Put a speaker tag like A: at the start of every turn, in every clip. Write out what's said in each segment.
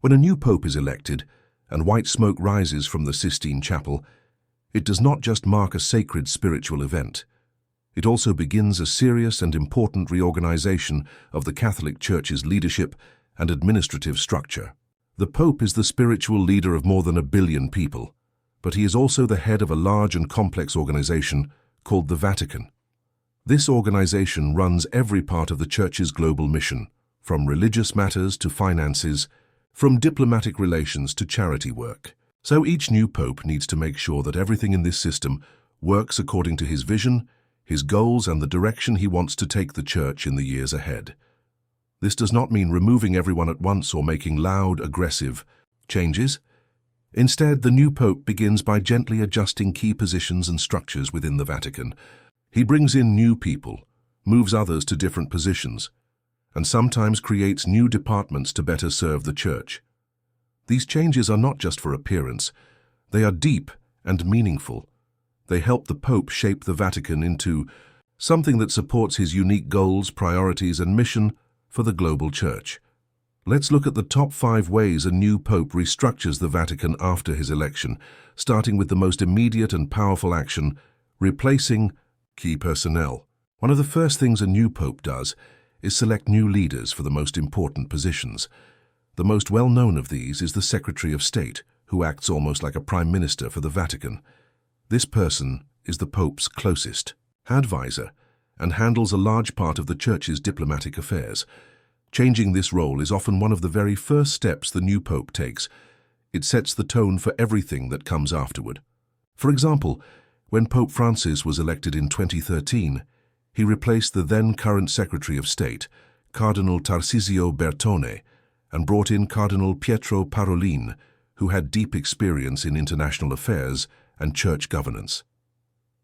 A: When a new pope is elected and white smoke rises from the Sistine Chapel, it does not just mark a sacred spiritual event. It also begins a serious and important reorganization of the Catholic Church's leadership and administrative structure. The Pope is the spiritual leader of more than 1 billion people, but he is also the head of a large and complex organization called the Vatican. This organization runs every part of the Church's global mission, from religious matters to finances, from diplomatic relations to charity work. So each new pope needs to make sure that everything in this system works according to his vision, his goals, and the direction he wants to take the Church in the years ahead. This does not mean removing everyone at once or making loud, aggressive changes. Instead, the new pope begins by gently adjusting key positions and structures within the Vatican. He brings in new people, moves others to different positions, and sometimes creates new departments to better serve the Church. These changes are not just for appearance. They are deep and meaningful. They help the Pope shape the Vatican into something that supports his unique goals, priorities, and mission for the global Church. Let's look at the top 5 ways a new Pope restructures the Vatican after his election, starting with the most immediate and powerful action, replacing key personnel. One of the first things a new Pope does is select new leaders for the most important positions. The most well-known of these is the Secretary of State, who acts almost like a Prime Minister for the Vatican. This person is the Pope's closest advisor and handles a large part of the Church's diplomatic affairs. Changing this role is often one of the very first steps the new Pope takes. It sets the tone for everything that comes afterward. For example, when Pope Francis was elected in 2013, he replaced the then-current Secretary of State, Cardinal Tarcisio Bertone, and brought in Cardinal Pietro Parolin, who had deep experience in international affairs and church governance.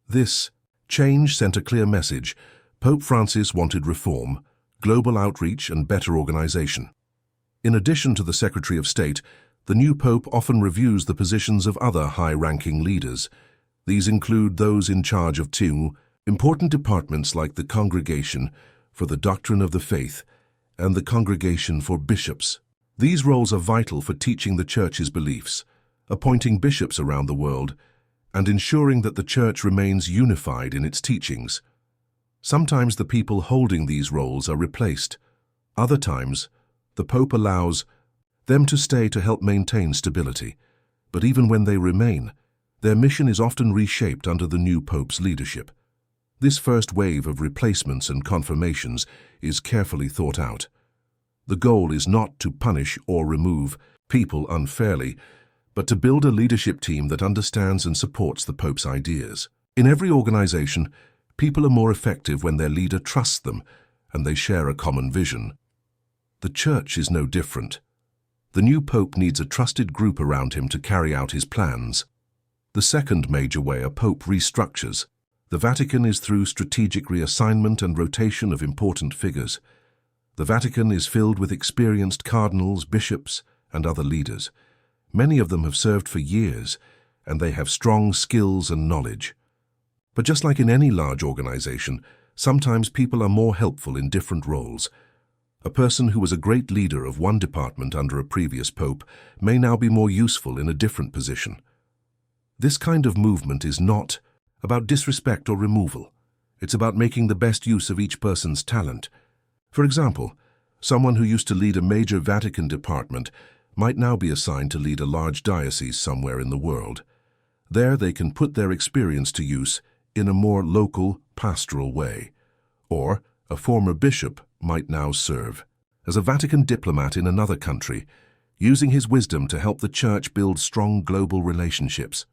A: This change sent a clear message. Pope Francis wanted reform, global outreach, and better organization. In addition to the Secretary of State, the new Pope often reviews the positions of other high-ranking leaders. These include those in charge of 2 important departments like the Congregation for the Doctrine of the Faith and the Congregation for Bishops. These roles are vital for teaching the Church's beliefs, appointing bishops around the world, and ensuring that the Church remains unified in its teachings. Sometimes the people holding these roles are replaced. Other times, the Pope allows them to stay to help maintain stability. But even when they remain, their mission is often reshaped under the new Pope's leadership. This first wave of replacements and confirmations is carefully thought out. The goal is not to punish or remove people unfairly, but to build a leadership team that understands and supports the Pope's ideas. In every organization, people are more effective when their leader trusts them and they share a common vision. The Church is no different. The new Pope needs a trusted group around him to carry out his plans. The second major way a Pope restructures the Vatican is through strategic reassignment and rotation of important figures. The Vatican is filled with experienced cardinals, bishops, and other leaders. Many of them have served for years, and they have strong skills and knowledge. But just like in any large organization, sometimes people are more helpful in different roles. A person who was a great leader of one department under a previous pope may now be more useful in a different position. This kind of movement is not about disrespect or removal. It's about making the best use of each person's talent. For example, someone who used to lead a major Vatican department might now be assigned to lead a large diocese somewhere in the world. There they can put their experience to use in a more local, pastoral way. Or a former bishop might now serve as a Vatican diplomat in another country, using his wisdom to help the Church build strong global relationships.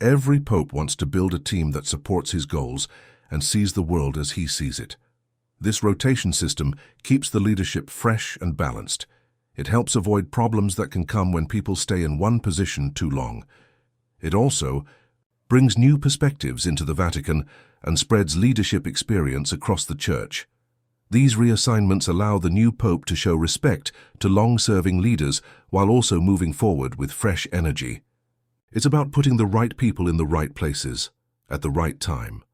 A: Every pope wants to build a team that supports his goals and sees the world as he sees it. This rotation system keeps the leadership fresh and balanced. It helps avoid problems that can come when people stay in one position too long. It also brings new perspectives into the Vatican and spreads leadership experience across the Church. These reassignments allow the new pope to show respect to long-serving leaders while also moving forward with fresh energy. It's about putting the right people in the right places at the right time.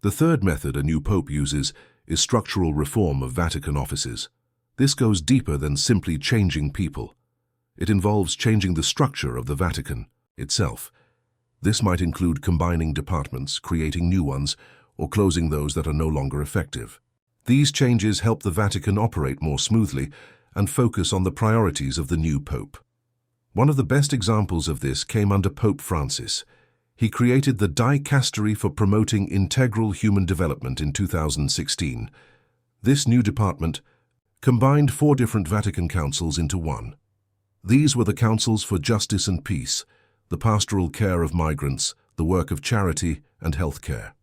A: The third method a new pope uses is structural reform of Vatican offices. This goes deeper than simply changing people. It involves changing the structure of the Vatican itself. This might include combining departments, creating new ones, or closing those that are no longer effective. These changes help the Vatican operate more smoothly and focus on the priorities of the new Pope. One of the best examples of this came under Pope Francis. He created the Dicastery for Promoting Integral Human Development in 2016. This new department combined 4 different Vatican councils into one. These were the Councils for Justice and Peace, the pastoral care of migrants, the work of charity, and health care.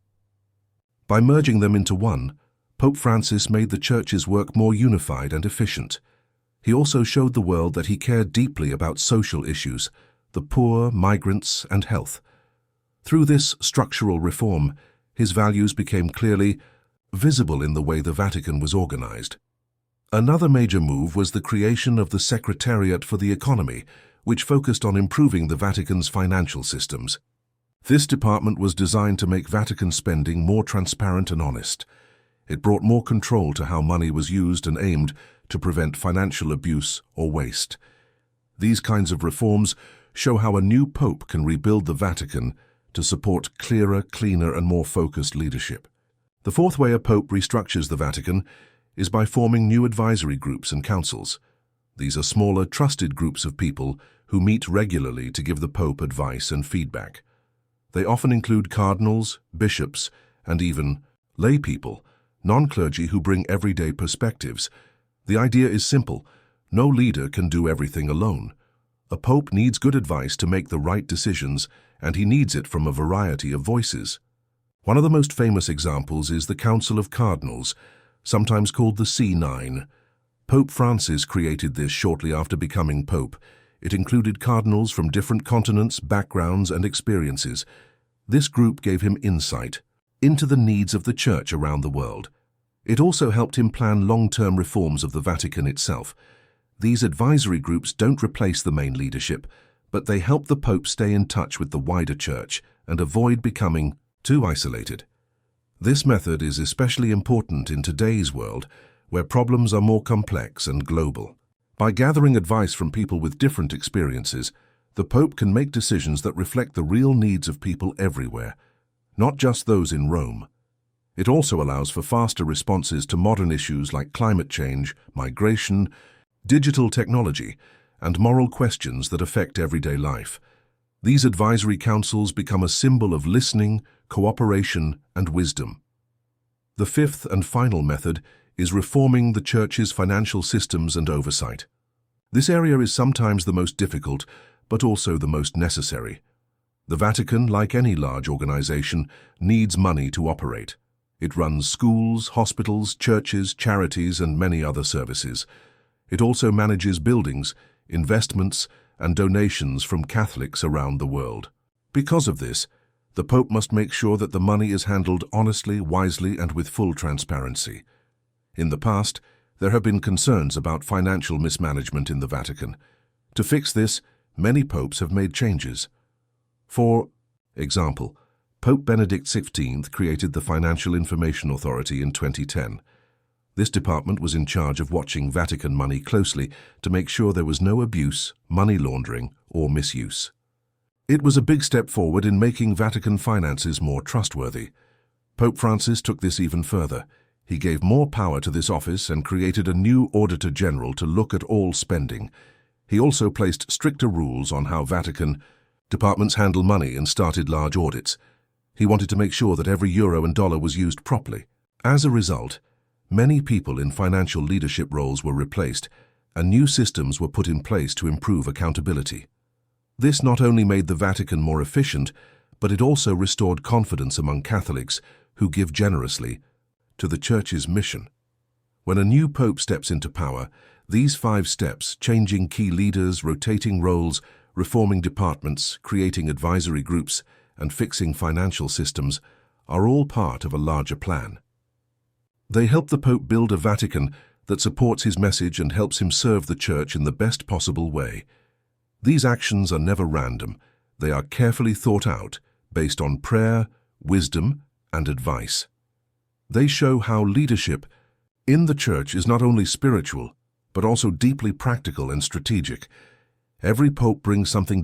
A: By merging them into one, Pope Francis made the Church's work more unified and efficient. He also showed the world that he cared deeply about social issues, the poor, migrants, and health. Through this structural reform, his values became clearly visible in the way the Vatican was organized. Another major move was the creation of the Secretariat for the Economy, which focused on improving the Vatican's financial systems. This department was designed to make Vatican spending more transparent and honest. It brought more control to how money was used and aimed to prevent financial abuse or waste. These kinds of reforms show how a new pope can rebuild the Vatican to support clearer, cleaner, and more focused leadership. The fourth way a pope restructures the Vatican is by forming new advisory groups and councils. These are smaller, trusted groups of people who meet regularly to give the pope advice and feedback. They often include cardinals, bishops, and even lay people, non-clergy who bring everyday perspectives. The idea is simple. No leader can do everything alone. A pope needs good advice to make the right decisions, and he needs it from a variety of voices. One of the most famous examples is the Council of Cardinals, sometimes called the C9. Pope Francis created this shortly after becoming pope. It included cardinals from different continents, backgrounds, and experiences. This group gave him insight into the needs of the Church around the world. It also helped him plan long-term reforms of the Vatican itself. These advisory groups don't replace the main leadership, but they help the Pope stay in touch with the wider Church and avoid becoming too isolated. This method is especially important in today's world, where problems are more complex and global. By gathering advice from people with different experiences, the Pope can make decisions that reflect the real needs of people everywhere, not just those in Rome. It also allows for faster responses to modern issues like climate change, migration, digital technology, and moral questions that affect everyday life. These advisory councils become a symbol of listening, cooperation, and wisdom. The fifth and final method is reforming the Church's financial systems and oversight. This area is sometimes the most difficult, but also the most necessary. The Vatican, like any large organization, needs money to operate. It runs schools, hospitals, churches, charities, and many other services. It also manages buildings, investments, and donations from Catholics around the world. Because of this, the Pope must make sure that the money is handled honestly, wisely, and with full transparency. In the past, there have been concerns about financial mismanagement in the Vatican. To fix this, many popes have made changes. For example, Pope Benedict XVI created the Financial Information Authority in 2010. This department was in charge of watching Vatican money closely to make sure there was no abuse, money laundering, or misuse. It was a big step forward in making Vatican finances more trustworthy. Pope Francis took this even further. He gave more power to this office and created a new Auditor General to look at all spending. He also placed stricter rules on how Vatican departments handle money and started large audits. He wanted to make sure that every euro and dollar was used properly. As a result, many people in financial leadership roles were replaced, and new systems were put in place to improve accountability. This not only made the Vatican more efficient, but it also restored confidence among Catholics who give generously to the Church's mission. When a new pope steps into power, these 5 steps, changing key leaders, rotating roles, reforming departments, creating advisory groups, and fixing financial systems, are all part of a larger plan. They help the Pope build a Vatican that supports his message and helps him serve the Church in the best possible way. These actions are never random. They are carefully thought out, based on prayer, wisdom, and advice. They show how leadership in the Church is not only spiritual, but also deeply practical and strategic. Every pope brings something